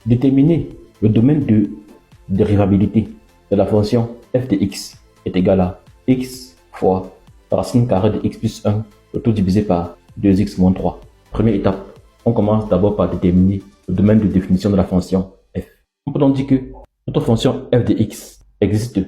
Déterminer le domaine de dérivabilité de la fonction f de x est égal à x fois racine carrée de x plus 1, le tout divisé par 2x moins 3. Première étape, on commence d'abord par déterminer le domaine de définition de la fonction f. On peut donc dire que notre fonction f de x existe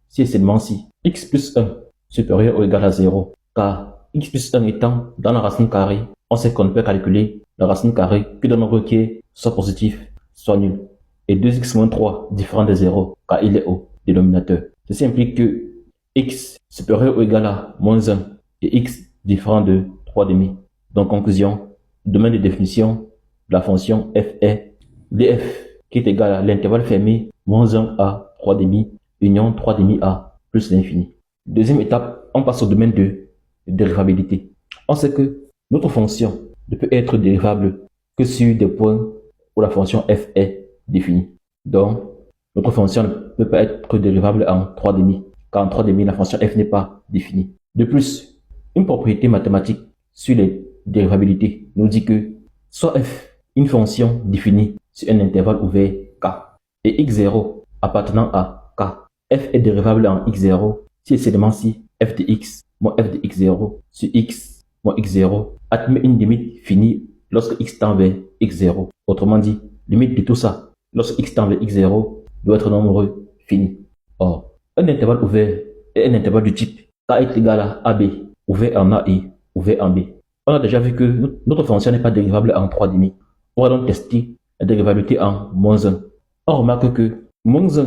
si et seulement si x plus 1 supérieur ou égal à 0, car x plus 1 étant dans la racine carrée, on sait qu'on ne peut calculer la racine carrée que d'un nombre qui est soit positif, soit nul. Et 2x moins 3 différent de 0, car il est au dénominateur. Ceci implique que x supérieur ou égal à moins 1 et x différent de 3,5. Donc, conclusion, domaine de définition de la fonction f est df qui est égal à l'intervalle fermé moins 1 à 3,5 union 3,5 à plus l'infini. Deuxième étape, on passe au domaine de dérivabilité. On sait que notre fonction ne peut être dérivable que sur des points où la fonction f est définie. Donc, notre fonction ne peut pas être dérivable en 3,5, car en 3,5, la fonction f n'est pas définie. De plus, une propriété mathématique sur les dérivabilités nous dit que soit f, une fonction définie sur un intervalle ouvert k, et x0 appartenant à k, f est dérivable en x0 si et seulement si f de x moins f de x0 sur x moins x0 admet une limite finie lorsque x tend vers x0. Autrement dit, limite de tout ça, lorsque x tend vers x0, doit être nombre fini. Or, un intervalle ouvert est un intervalle du type k est égal à ab, ouvert en a et ouvert en b. On a déjà vu que notre fonction n'est pas dérivable en 3,5. On va donc tester la dérivabilité en moins 1. On remarque que moins 1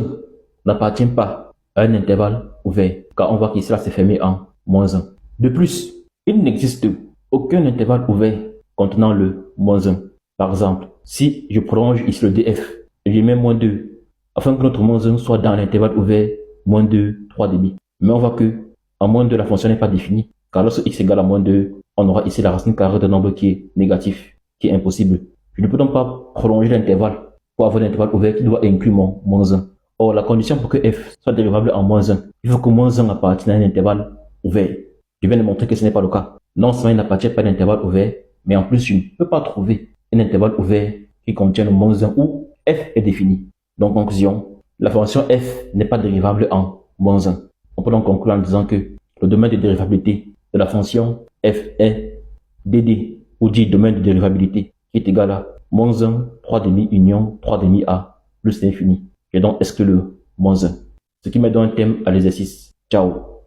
n'appartient pas à un intervalle ouvert, car on voit qu'ici là c'est fermé en moins 1. De plus, il n'existe aucun intervalle ouvert contenant le moins 1. Par exemple, si je prolonge ici le df et je mets moins 2, afin que notre moins 1 soit dans l'intervalle ouvert moins 2, 3,5. Mais on voit que en moins 2, la fonction n'est pas définie, car lorsque x égale à moins 2, on aura ici la racine carrée d'un nombre qui est négatif, qui est impossible. Je ne peux donc pas prolonger l'intervalle pour avoir l'intervalle ouvert qui doit inclure mon moins 1. Or, la condition pour que f soit dérivable en moins 1, il faut que moins 1 appartienne à un intervalle ouvert. Je viens de montrer que ce n'est pas le cas. Non seulement il n'appartient pas à un intervalle ouvert, mais en plus, je ne peux pas trouver un intervalle ouvert qui contient le moins 1 où f est défini. Donc, conclusion, la fonction f n'est pas dérivable en moins 1. On peut donc conclure en disant que le domaine de dérivabilité de la fonction f est dd, ou dit domaine de dérivabilité, qui est égal à moins 1, 3,5 union 3,5 a plus l'infini. Et donc exclut le moins 1. Ce qui met donc un thème à l'exercice. Ciao.